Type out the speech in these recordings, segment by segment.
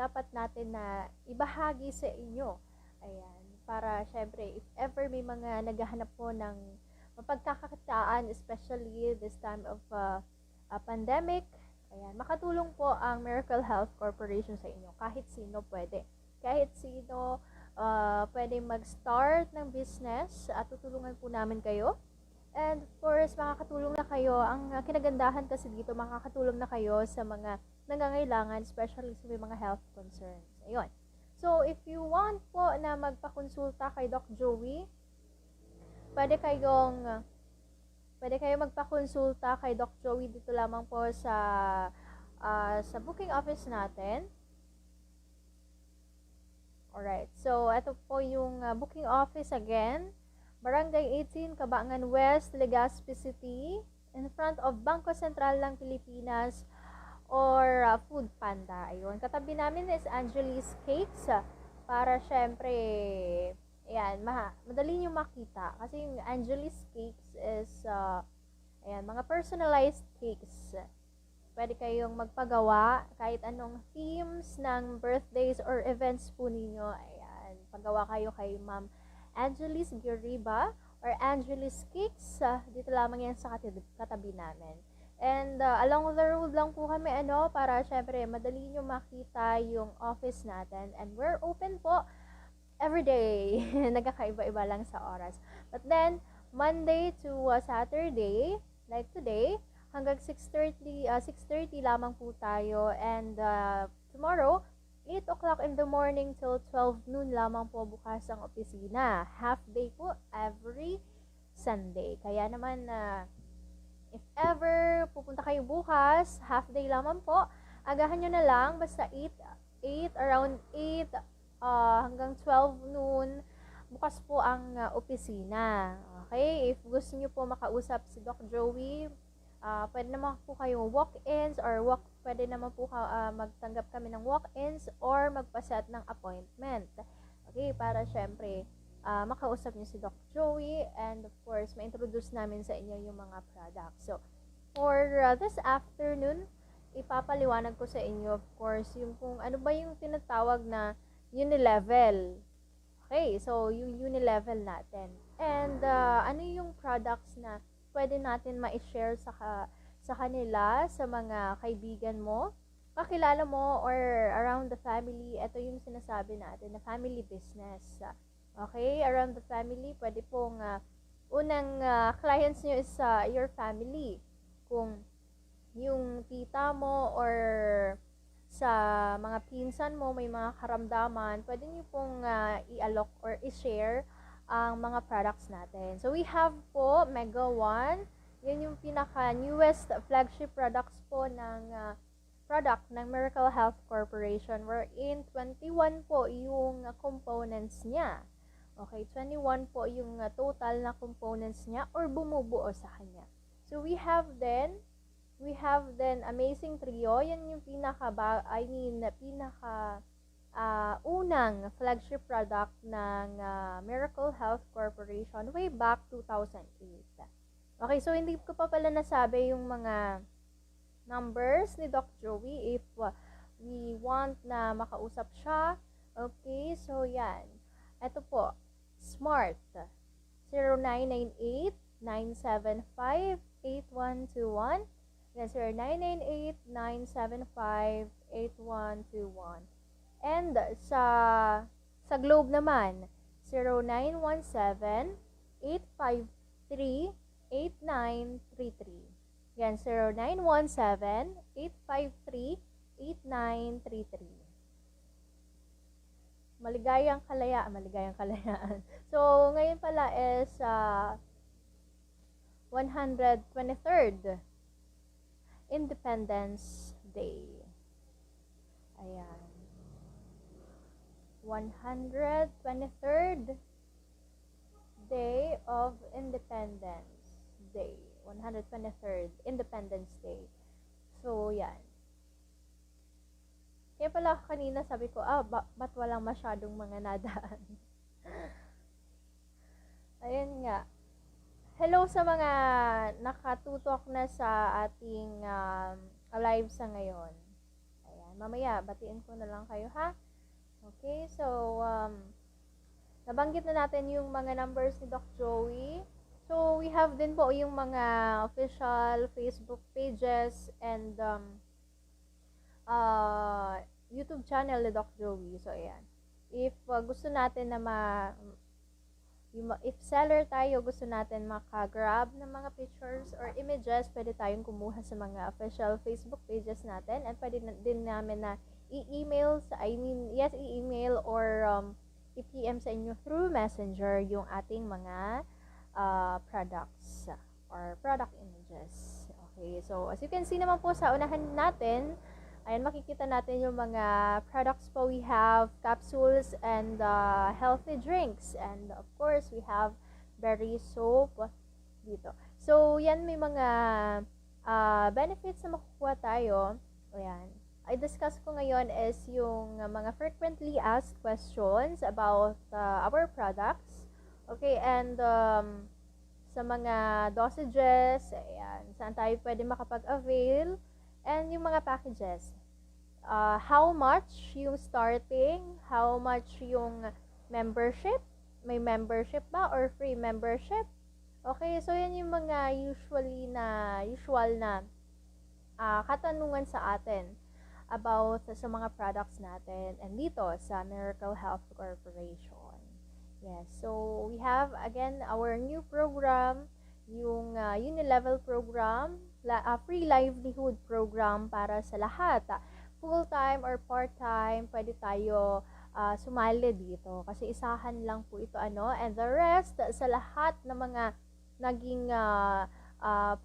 dapat natin na ibahagi sa inyo. Ayan, para syempre, if ever may mga naghahanap po ng mapagkakakitaan, especially this time of pandemic, ayan, makatulong po ang Miracle Health Corporation sa inyo. Kahit sino pwede. Kahit sino pwede mag-start ng business at tutulungan po namin kayo. And of course, makakatulong na kayo. Ang kinagandahan kasi dito, makakatulong na kayo sa mga nangangailangan, especially sa may mga health concerns. Ayun. So, if you want po na magpakonsulta kay Doc Joey, pwede kayong magpakonsulta kay Doc Joey dito lamang po sa booking office natin. Alright, so ito po yung booking office again. Barangay 18, Cabangan West, Legazpi City, in front of Bangko Sentral ng Pilipinas or Food Panda. Ayun, katabi namin is Angelis Cakes para syempre, ayan, madali nyo makita. Kasi yung Angelis Cakes is, ayan, mga personalized cakes. Pwede kayong magpagawa kahit anong themes ng birthdays or events po ninyo. Ayan, pagawa kayo kay Ma'am Angelis Giriba or Angelis Cakes. Dito lamang yan sa katabi namin. And along the road lang po kami para syempre madali nyo makita yung office natin. And we're open po every day. Nagkakaiba-iba lang sa oras. But then, Monday to Saturday, like today, hanggang 6:30 lamang po tayo. And tomorrow, 8 o'clock in the morning till 12 noon lamang po bukas ang opisina. Half day po every Sunday. Kaya naman, if ever pupunta kayo bukas, half day lamang po, agahan nyo na lang, basta around 8 hanggang 12 noon, bukas po ang opisina. Okay? If gusto nyo po makausap si Doc Joey, pwede naman po kayo walk-ins or pwede naman po magtanggap kami ng walk-ins or magpaset ng appointment. Okay, para syempre makausap niyo si Doc Joey and of course ma-introduce namin sa inyo yung mga products. So, for this afternoon, ipapaliwanag ko sa inyo of course yung kung ano ba yung tinatawag na unilevel. Okay, so yung unilevel natin. And ano yung products na pwede natin ma-share sa kanila, sa mga kaibigan mo, kakilala mo, or around the family. Ito yung sinasabi natin na family business. Okay, around the family, pwede pong unang clients nyo is your family. Kung yung tita mo or sa mga pinsan mo may mga karamdaman, pwede nyo pong i-alok or i-share ang mga products natin. So, we have po Mega One. Yan yung pinaka-newest flagship products po ng product ng Miracle Health Corporation, wherein 21 po yung components niya. Okay, 21 po yung total na components niya or bumubuo sa kanya. So, we have then Amazing Trio. Yan yung unang flagship product ng Miracle Health Corporation way back 2008. Okay, so hindi ko pa pala nasabi yung mga numbers ni Doc Joey if we want na makausap siya. Okay, so yan. Ito po, Smart 0998-975-8121. Yan, 0998-975-8121. And sa Globe naman, 0917-853-8933. Yan, 0917-853-8933. Maligayang kalayaan. So, ngayon pala is 123rd Independence Day. Ayan. 123rd Day of Independence Day. 123rd Independence Day. So, yan. Kaya pala kanina sabi ko, ba't walang masyadong mga nadaan? Ayun nga. Hello sa mga nakatutok na sa ating live sa ngayon. Ayan. mamaya, batiin ko na lang kayo, ha? Okay, so, nabanggit na natin yung mga numbers ni Doc Joey. So, we have din po yung mga official Facebook pages and YouTube channel ni Doc Joey. So, ayan. If gusto natin na if seller tayo, gusto natin makagrab ng mga pictures or images, pwede tayong kumuha sa mga official Facebook pages natin, and pwede din namin na i-email i-email or i-PM sa inyo through Messenger yung ating mga products or product images. Okay, so as you can see naman po sa unahan natin, ayan, makikita natin yung mga products po. We have capsules and healthy drinks. And of course, we have berry soap dito. So, yan, may mga benefits na makukuha tayo. Ayan. I-discuss ko ngayon is yung mga frequently asked questions about our products. Okay, and sa mga dosages, ayan, saan tayo pwede makapag-avail, and yung mga packages. How much yung starting, how much yung membership, may membership ba or free membership? Okay, so yan yung mga usual na katanungan sa atin about sa mga products natin and dito sa Miracle Health Corporation. Yes, so we have again our new program, yung Unilevel program, free livelihood program para sa lahat. Full-time or part-time, pwede tayo sumali dito. Kasi isahan lang po ito, and the rest, sa lahat ng mga naging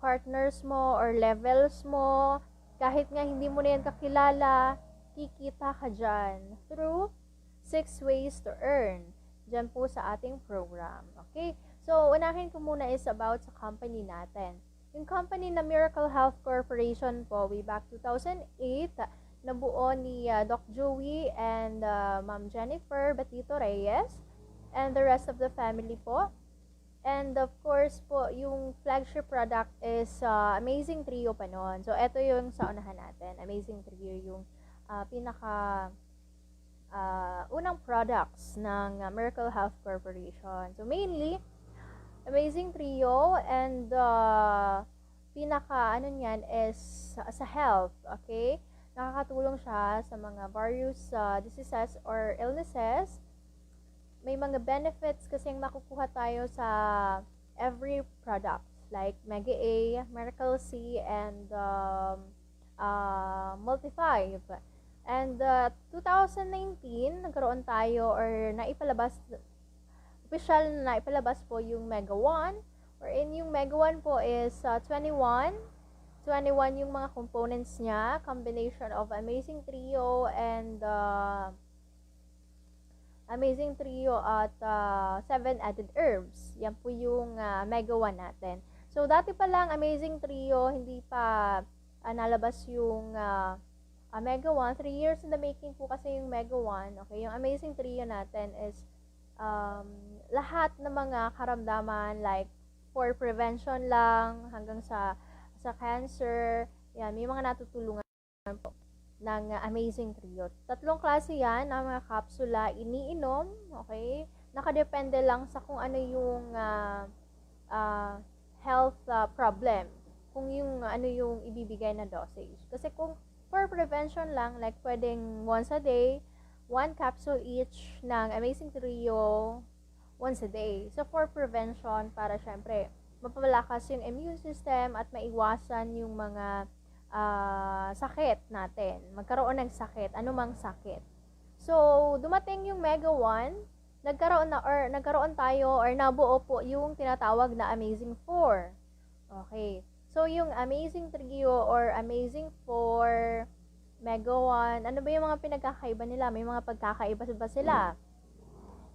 partners mo or levels mo, kahit nga hindi mo na yan kakilala, kikita ka dyan through 6 ways to earn. Dyan po sa ating program. Okay? So, unahin ko muna is about sa company natin. Yung company na Miracle Health Corporation po, way back 2008, nabuo ni Doc Joey and Ma'am Jennifer Batito Reyes and the rest of the family po. And of course po, yung flagship product is Amazing Trio pa noon. So, ito yung sa unahan natin. Amazing Trio yung pinaka unang products ng Miracle Health Corporation. So, mainly, Amazing Trio and pinaka niyan is sa health, okay? Nakakatulong siya sa mga various diseases or illnesses. May mga benefits kasing makukuha tayo sa every product like Mega A, Miracle C, and Multi-5. And 2019, nagkaroon tayo or official na naipalabas po yung Mega 1, wherein yung Mega 1 po is 21 yung mga components niya, combination of Amazing Trio and Amazing Trio at 7 added herbs. Yan po yung Mega 1 natin. So, dati pa lang Amazing Trio, hindi pa nalabas yung Mega 1. 3 years in the making po kasi yung Mega 1. Okay, yung Amazing Trio natin is lahat ng mga karamdaman like for prevention lang hanggang sa cancer. Yan, may mga natutulungan po ng Amazing Trio. 3 klase yan ng mga kapsula iniinom, okay? Nakadepende lang sa kung ano yung health problem, kung yung ano yung ibibigay na dosage. Kasi kung for prevention lang, like pwedeng once a day, 1 capsule each ng Amazing Trio once a day. So for prevention, para syempre mapalakas yung immune system at maiwasan yung mga sakit natin. Magkaroon ng sakit, anumang sakit. So, dumating yung Mega 1, nagkaroon tayo or nabuo po yung tinatawag na Amazing 4. Okay. So, yung Amazing Trio or Amazing 4, Mega 1, ano ba yung mga pinagkakaiba nila? May mga pagkakaiba ba sila?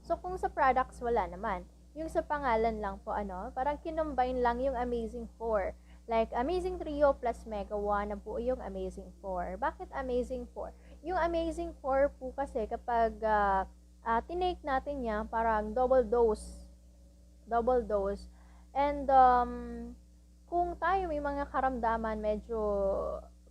So, kung sa products, wala naman. Yung sa pangalan lang po, parang kinombine lang yung Amazing 4. Like, Amazing Trio plus Mega 1, nabuo yung Amazing 4. Bakit Amazing 4? Yung Amazing 4 po kasi kapag tinake natin yan, parang double dose. And, kung tayo may mga karamdaman, medyo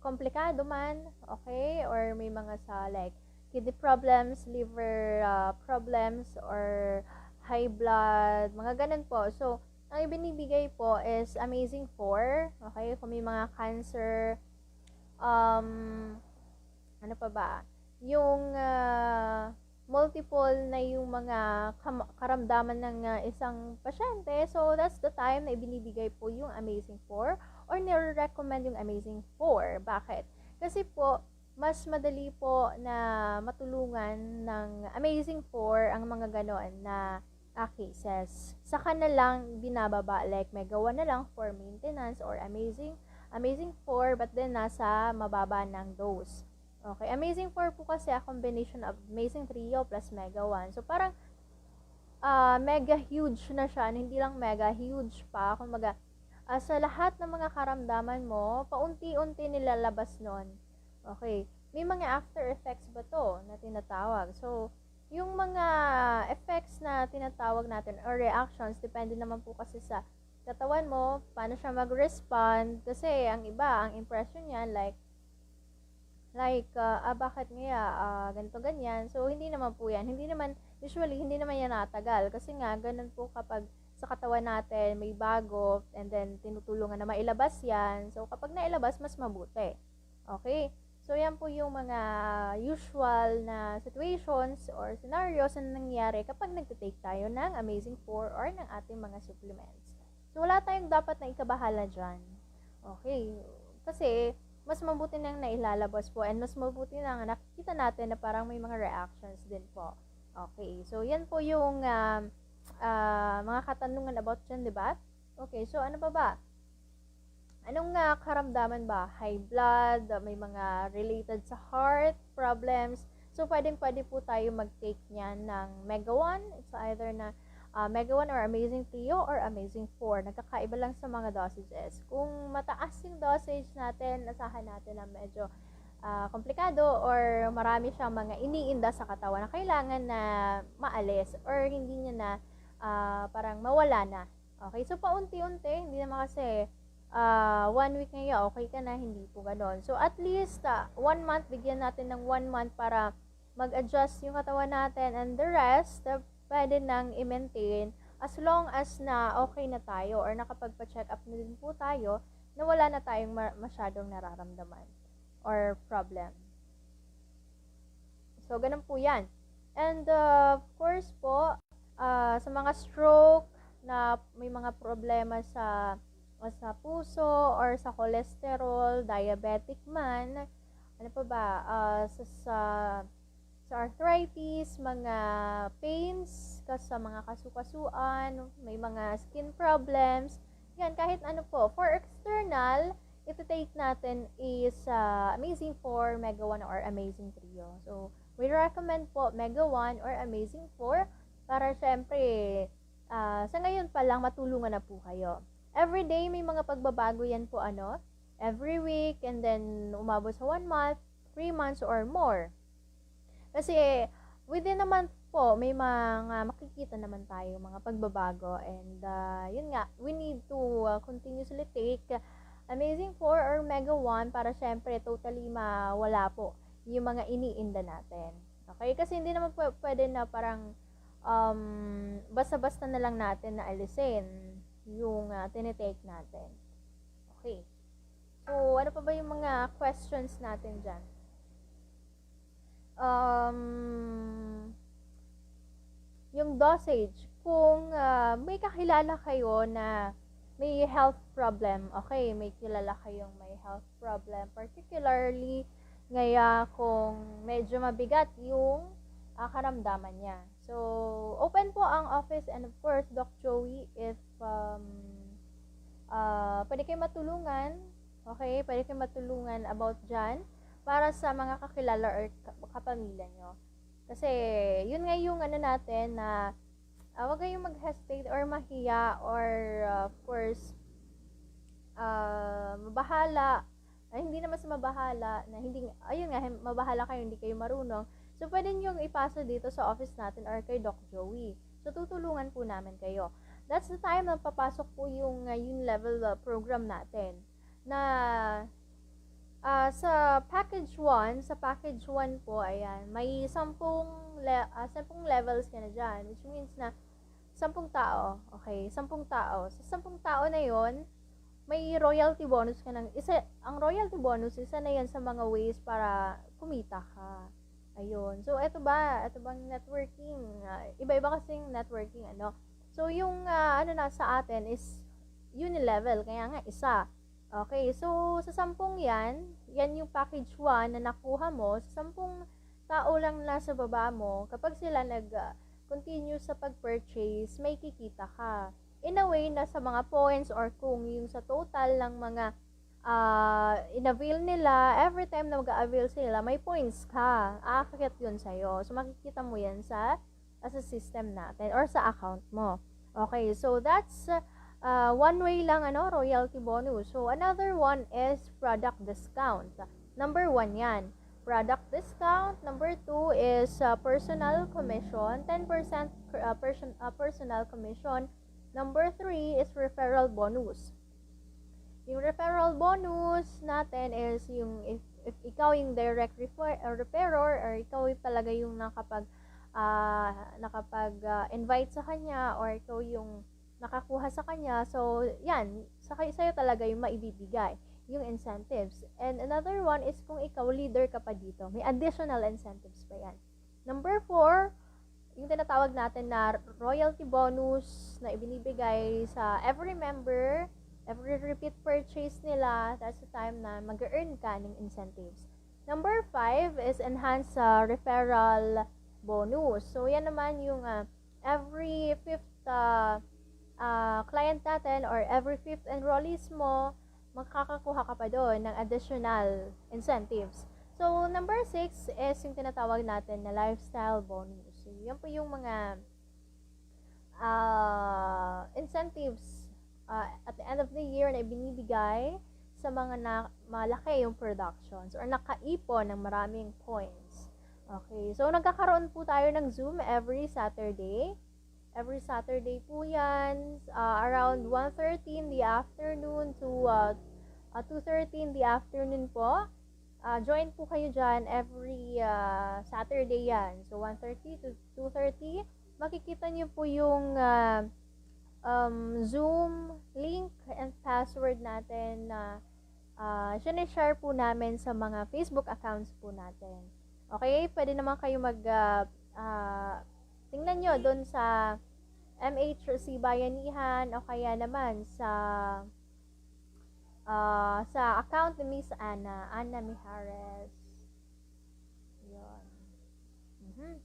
komplikado man, okay? Or may mga sa like kidney problems, liver problems, or high blood, mga ganun po. So, ang ibinibigay po is Amazing 4, okay? Kung may mga cancer, ano pa ba? Yung multiple na yung mga karamdaman ng isang pasyente. So, that's the time na ibinibigay po yung Amazing 4 or nire-recommend yung Amazing 4. Bakit? Kasi po, mas madali po na matulungan ng Amazing 4 ang mga ganoon na cases. Saka na lang binababa, like Mega 1 na lang for maintenance or Amazing 4, but then nasa mababa ng dose. Okay, Amazing 4 po kasi a combination of Amazing Trio plus Mega 1. So, parang mega huge na siya, hindi lang mega huge pa. Kumbaga, sa lahat ng mga karamdaman mo, paunti-unti nilalabas nun. Okay, may mga after effects ba to na tinatawag? So, yung mga effects na tinatawag natin or reactions, depende naman po kasi sa katawan mo, paano siya mag-respond. Kasi ang iba, ang impression niya, bakit nga, ganito ganyan. So, hindi naman po yan. Usually, hindi naman yan natagal. Kasi nga, ganun po kapag sa katawan natin, may bago, and then tinutulungan na mailabas yan. So, kapag nailabas, mas mabuti. Okay? So, yan po yung mga usual na situations or scenarios na nangyayari kapag nagtitake tayo ng Amazing 4 or ng ating mga supplements. So, wala tayong dapat na ikabahala dyan. Okay? Kasi, mas mabuti nang nailalabas po and mas mabuti nang nakikita natin na parang may mga reactions din po. Okay, so yan po yung mga katanungan about dyan, diba? Okay, so ano ba? Anong karamdaman ba? High blood, may mga related sa heart problems. So, pwede po tayo mag-take niyan ng Mega 1. It's either na Mega 1 or Amazing Trio or Amazing 4. Nagkakaiba lang sa mga dosages. Kung mataas yung dosage natin, asahan natin na medyo komplikado or marami siyang mga iniinda sa katawan na kailangan na maalis or hindi niya na parang mawala na. Okay, so paunti-unti, hindi naman kasi 1 week ngayon, okay ka na, hindi po ganon. So, at least 1 month, bigyan natin ng 1 month para mag-adjust yung katawan natin and the rest, pwede nang i-maintain as long as na okay na tayo or nakapagpa-check up na din po tayo na wala na tayong masyadong nararamdaman or problem. So, ganun po yan. And of course po, sa mga stroke na may mga problema sa puso or sa cholesterol, diabetic man, ano pa ba, sa arthritis, mga pains, sa mga kasukasuan, may mga skin problems, yan, kahit ano po. For external, ito-take natin is Amazing 4, Mega 1, or Amazing Trio. So, we recommend po Mega 1 or Amazing 4 para syempre, sa ngayon pa lang, matulungan na po kayo. Every day, may mga pagbabago yan po, every week, and then umabot sa 1 month, 3 months, or more. Kasi, within a month po, may mga makikita naman tayo, mga pagbabago. And, yun nga, we need to continuously take Amazing 4 or Mega 1 para syempre totally mawala po yung mga iniinda natin. Okay? Kasi hindi naman pwede na parang basta-basta na lang natin na alisin yung tinitake natin. Okay. So, ano pa ba yung mga questions natin dyan? Yung dosage, kung may kakilala kayo na may health problem, okay, may kilala kayong may health problem, particularly ngaya kung medyo mabigat yung karamdaman niya. So, open po ang office and of course, Doc Joey, if pwede kayo matulungan, okay, pwede kayo matulungan about dyan, para sa mga kakilala or kapamilya nyo. Kasi, yun nga yung natin na wag kayong mag-hesitate or mahiya or of course, mabahala. Hindi naman sa mabahala na hindi, ayun nga, mabahala kayo, hindi kayo marunong. So, pwede nyo ipasa dito sa office natin or kay Doc Joey. So, tutulungan po namin kayo. That's the time na papasok po yung level program natin na Sa package 1 po, ayan, may 10 levels ka na dyan, which means na 10 tao. Okay, 10 tao. Sa 10 tao na yon, may royalty bonus ka ng isa. Ang royalty bonus, isa na yan sa mga ways para kumita ka. Ayun. So, ito bang networking? Iba-iba kasing networking, ano. So, yung sa atin is unilevel, kaya nga isa. Okay, so sa 10 yan yung package 1 na nakuha mo. Sa 10 tao lang nasa baba mo, kapag sila continue sa pag-purchase, may kikita ka. In a way na sa mga points or kung yung sa total ng mga in-avail nila, every time na mag-avail sila, may points ka. Aakit yun sa'yo. So, makikita mo yan sa system natin or sa account mo. Okay, so that's one way lang, royalty bonus. So, another one is product discount. Number 1 yan. Product discount. Number 2 is personal commission. 10% personal commission. Number 3 is referral bonus. Yung referral bonus natin is yung if ikaw yung direct referrer or ikaw yung talaga yung nakapag-invite sa kanya or ikaw yung nakakuha sa kanya. So, yan, sa'yo talaga yung maibibigay, yung incentives. And another one is kung ikaw leader ka pa dito, may additional incentives pa yan. Number 4, yung tinatawag natin na royalty bonus na ibinibigay sa every member, every repeat purchase nila, that's the time na mag-earn ka ng incentives. Number 5 is enhanced referral bonus. So, yan naman yung every 5th client natin or every 5th enrollees mo, makakakuha ka pa doon ng additional incentives. So, number 6 is yung tinatawag natin na lifestyle bonus. So, yan po yung mga incentives at the end of the year na ibinibigay sa mga malaki yung productions or nakaipon ng maraming points. Okay, so nagkakaroon po tayo ng Zoom every Saturday. Every Saturday po yan, around 1:30 in the afternoon to 2:30 in the afternoon po. Join po kayo dyan every Saturday yan. So, 1:30 to 2:30. Makikita nyo po yung Zoom link and password natin na share po namin sa mga Facebook accounts po natin. Okay? Pwede naman kayo tingnan nyo doon sa MHC Bayanihan o kaya naman sa account ni Miss Ana Mijares. Yun.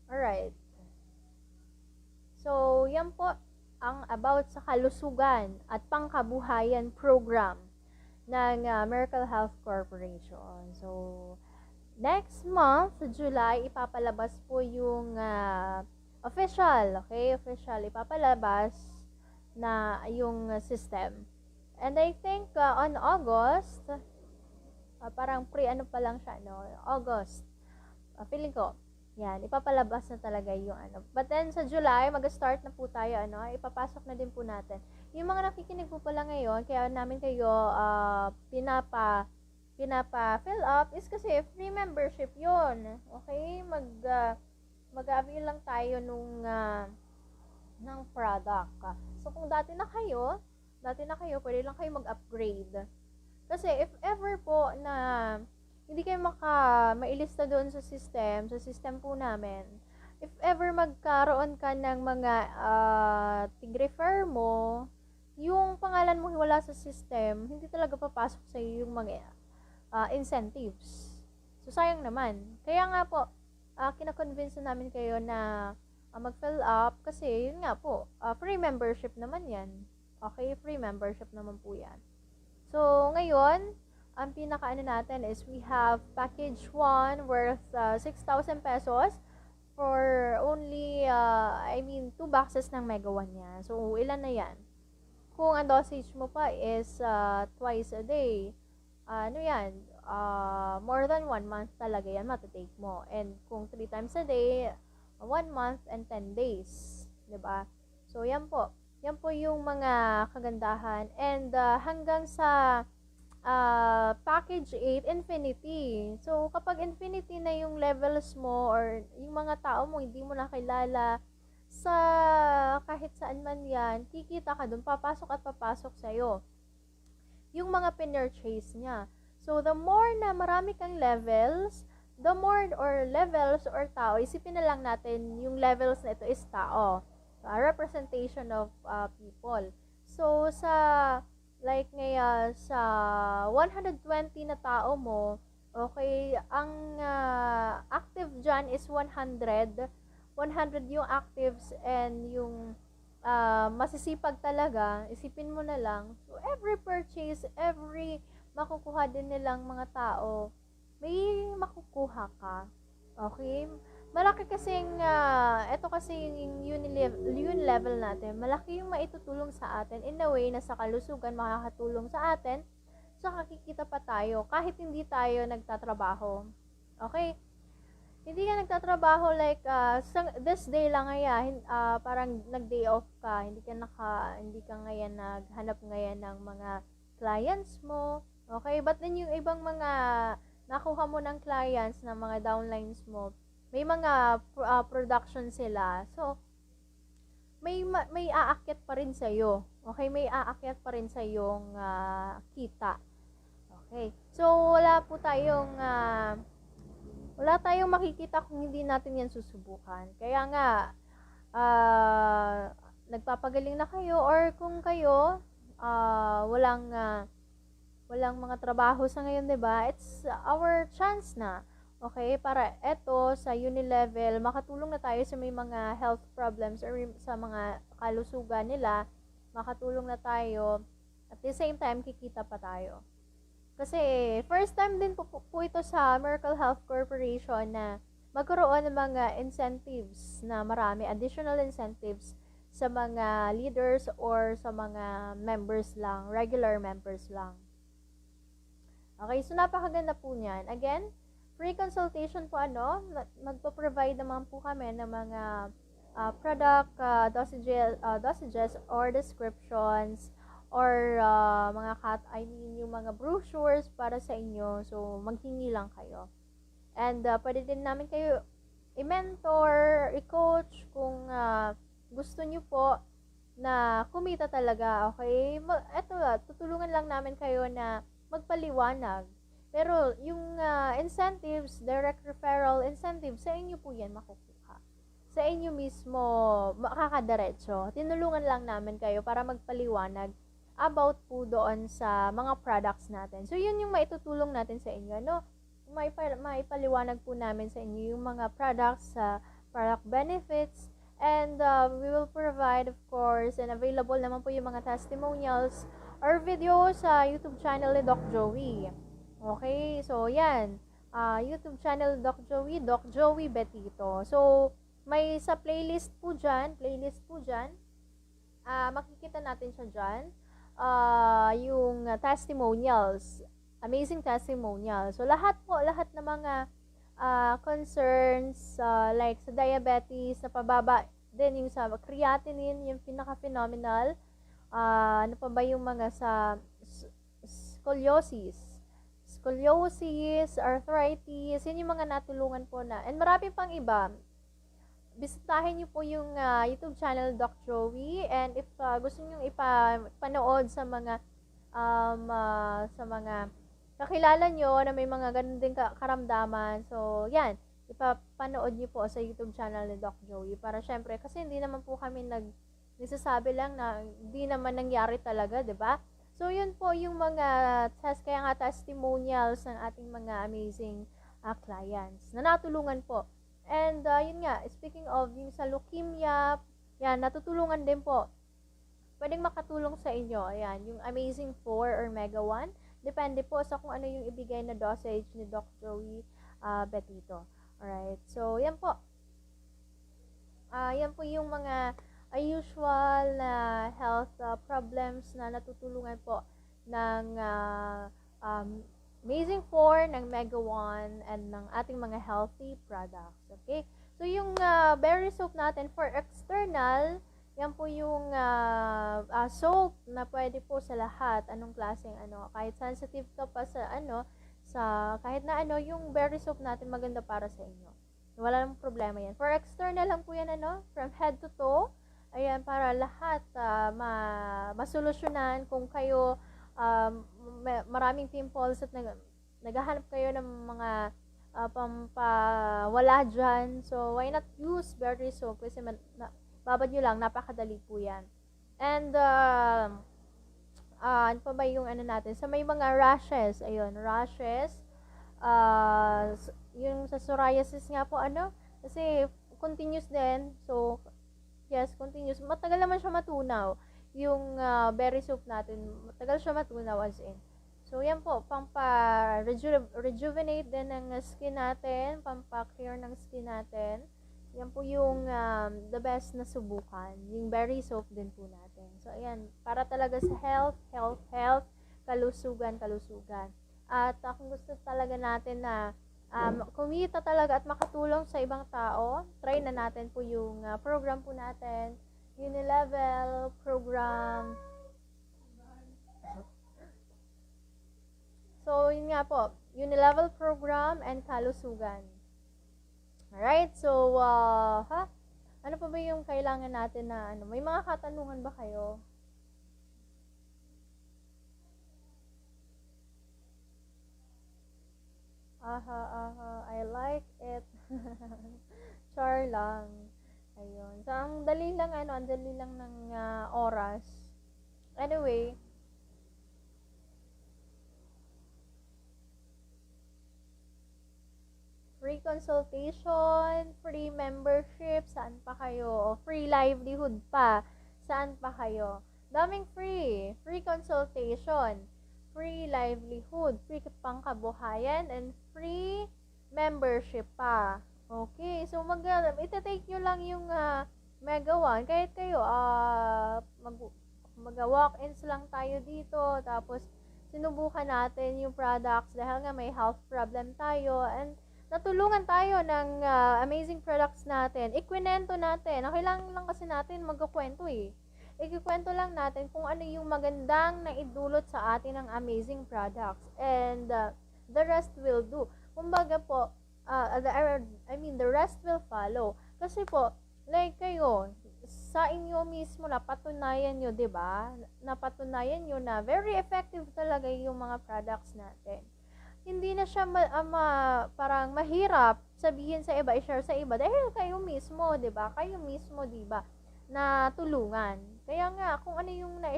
Alright. So, yan po ang about sa kalusugan at pangkabuhayan program ng Miracle Health Corporation. So, next month, sa July, ipapalabas po yung official ipapalabas na yung system. And I think on August, parang pa lang siya, August, feeling ko, yan, ipapalabas na talaga yung But then, sa July, mag-start na po tayo, ipapasok na din po natin. Yung mga nakikinig po pala ngayon, kaya namin kayo pinapa-fill up is kasi free membership yun. Okay? Mag-avail lang tayo ng product. So, kung dati na kayo, pwede lang kayo mag-upgrade. Kasi if ever po na hindi kayo mailista doon sa system po namin. If ever magkaroon ka ng mga tig-refer mo, yung pangalan mo wala sa system, hindi talaga papasok sa iyo yung mga incentives. So, sayang naman. Kaya nga po, kina-convince namin kayo na mag-fill up kasi, yun nga po, free membership naman yan. Okay, free membership naman po yan. So, ngayon, ang pinaka natin is we have package 1 worth 6,000 pesos for only 2 boxes ng Mega 1 yan. So, ilan na yan? Kung ang dosage mo pa is twice a day, more than 1 month talaga yan matatake mo. And kung 3 times a day, 1 month and 10 days. 'Di ba? So, yan po. Yan po yung mga kagandahan. And hanggang sa package 8, infinity. So, kapag infinity na yung levels mo or yung mga tao mo hindi mo nakilala sa kahit saan man yan, kikita ka dun, papasok at papasok sa'yo yung mga pinurchase niya. So, the more na marami kang levels, the more or levels or tao, isipin na lang natin yung levels na ito is tao. A representation of people. So, sa like ngayon, sa 120 na tao mo, okay, ang active dyan is 100. 100 yung actives and yung masisipag talaga, isipin mo na lang. So, every purchase, every makukuha din nilang mga tao, may makukuha ka. Okay? Malaki kasing, ito kasi yung level natin, malaki yung maitutulong sa atin in a way na sa kalusugan makakatulong sa atin, so kikita pa tayo kahit hindi tayo nagtatrabaho. Okay? Hindi ka nagtatrabaho like this day lang ngayon, parang nag-day off ka, hindi ka ngayon naghanap ngayon ng mga clients mo. Okay? But then yung ibang mga nakuha mo ng clients ng mga downlines mo, may mga production sila. So, may aakyat pa rin sa iyo. Okay, may aakyat pa rin sa yung kita. Okay. So, wala tayong makikita kung hindi natin yan susubukan. Kaya nga nagpapagaling na kayo or kung kayo walang mga trabaho sa ngayon, 'di ba? It's our chance na. Okay, para eto sa Unilevel, makatulong na tayo sa may mga health problems or sa mga kalusugan nila, makatulong na tayo, at the same time, kikita pa tayo. Kasi, first time din po ito sa Miracle Health Corporation na magkaroon ng mga incentives na marami, additional incentives sa mga leaders or sa mga members lang, regular members lang. Okay, so napakaganda po niyan. Again, free consultation po magpo-provide naman po kami ng mga product dosages or descriptions or yung mga brochures para sa inyo. So, maghingi lang kayo. And pwede din namin kayo i-mentor, i-coach kung gusto nyo po na kumita talaga. Okay? Tutulungan lang namin kayo na magpaliwanag. Pero yung incentives, direct referral incentives, sa inyo po yan makukuha. Sa inyo mismo makakadiretso. Tinulungan lang namin kayo para magpaliwanag about po doon sa mga products natin. So, yun yung maitutulong natin sa inyo. Maipaliwanag po namin sa inyo yung mga products, product benefits, and we will provide, of course, and available naman po yung mga testimonials or video sa YouTube channel ni Doc Joey. Okay, so yan. YouTube channel Doc Joey Betito. So, may sa playlist po dyan. Makikita natin siya dyan. Yung testimonials. Amazing testimonials. So, lahat ng mga concerns, like sa diabetes, na pababa din yung sa creatinine, yung pinaka-phenomenal. Ano pa ba yung mga sa scoliosis, arthritis, yun yung mga natulungan po na. And marami pang iba. Bisitahin niyo po yung YouTube channel Doc Joey, and if gusto niyo ipanood sa mga kakilala nyo na may mga ganun din karamdaman, so yan, ipapanood niyo po sa YouTube channel ni Doc Joey para syempre, kasi hindi naman po kami nagsasabi lang na hindi naman nangyari talaga, 'di ba? So, yun po yung mga kaya nga testimonials ng ating mga amazing clients na natulungan po. And, yun nga, speaking of yung sa leukemia, yan, natutulungan din po. Pwedeng makatulong sa inyo. Ayan, yung Amazing 4 or Mega 1. Depende po sa kung ano yung ibigay na dosage ni Doc Joey Betito. Alright, so, yan po. Yan po yung mga usual na health problems na natutulungan po ng Amazing 4 ng Mega 1 and ng ating mga healthy products. Okay? So, yung berry soap natin for external, yan po yung soap na pwede po sa lahat. Anong klaseng ano. Kahit sensitive ka pa sa ano, kahit na ano, yung berry soap natin maganda para sa inyo. Wala namang problema yan. For external lang po yan ano, from head to toe. Ayan, para lahat masolusyonan kung kayo maraming pimples at naghahanap kayo ng mga pampawala dyan. So, why not use berry soap? Kasi babad nyo lang, napakadali po yan. And, ano pa ba yung ano natin? So, may mga rashes. Ayun, rashes. Yung sa psoriasis nga po, ano? Kasi, continuous din. So, yes, continuous. Matagal naman siya matunaw. Yung berry soap natin, matagal siya matunaw as in. So, yan po, pampa-rejuvenate din ng skin natin, pampa-clear ng skin natin. Yan po yung the best na subukan. Yung berry soap din po natin. So, ayan, para talaga sa health, kalusugan. At kung gusto talaga natin na kumita talaga at makatulong sa ibang tao, try na natin po yung program po natin, Unilevel program. So, yun nga po, Unilevel program and kalusugan. Alright, so, ano pa ba yung kailangan natin na, ano, may mga katanungan ba kayo? I like it. Char lang. Ayun. So, ang dali lang ng oras. Anyway, free consultation, free membership, saan pa kayo? Free livelihood pa, saan pa kayo? Daming free. Free consultation, free livelihood, free pangkabuhayan, and free membership pa. Okay, so itatake nyo lang yung Mega 1. Kahit kayo, mag-walk-ins lang tayo dito, tapos sinubukan natin yung products dahil nga may health problem tayo, and natulungan tayo ng amazing products natin. Ikwento natin. Okay lang kasi natin magkukwento eh. Ikikwento lang natin kung ano yung magandang naidulot sa atin ng amazing products. And the rest will do. Kumbaga po, the rest will follow. Kasi po, like kayo, sa inyo mismo napatunayan nyo, 'di ba? Napatunayan nyo na very effective talaga yung mga products natin. Hindi na siya parang mahirap sabihin sa iba, i-share sa iba dahil kayo mismo, 'di ba? Kayo mismo, 'di ba? Na tulungan. Kaya nga kung ano yung na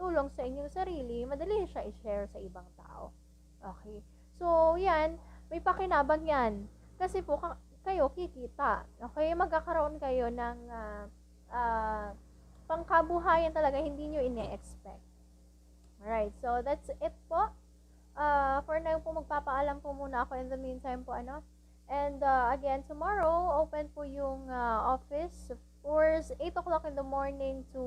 tulong sa inyong sarili, madali siya i-share sa ibang tao. Okay. So, 'yan, may pakinabang 'yan. Kasi po kayo kikita. Okay? Magkakaroon kayo ng pangkabuhayan talaga hindi nyo ine-expect. Alright, so that's it po. For now po, magpapaalam po muna ako in the meantime po, ano. And again, tomorrow, open po yung office. Of course, 8 o'clock in the morning to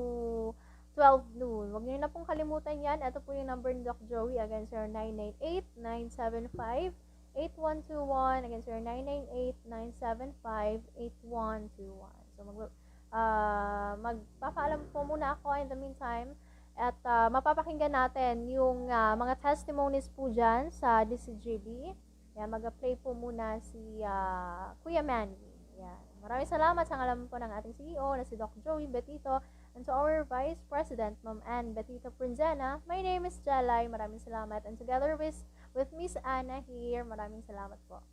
12 noon. Huwag niyo na pong kalimutan yan. Ito po yung number ni Doc Joey. Again, 0998-975-8121. Again, 0998-975-8121. So, magpapaalam po muna ako in the meantime. At mapapakinggan natin yung mga testimonies po dyan sa DCGB. Yan, mag-play po muna si Kuya Manny. Yan. Maraming salamat sa ngalan po ng ating CEO na si Doc Joey Betito, and to our Vice President, Ma'am Ann Betito Prinzena. My name is Jalay. Maraming salamat. And together with Miss Anna here, maraming salamat po.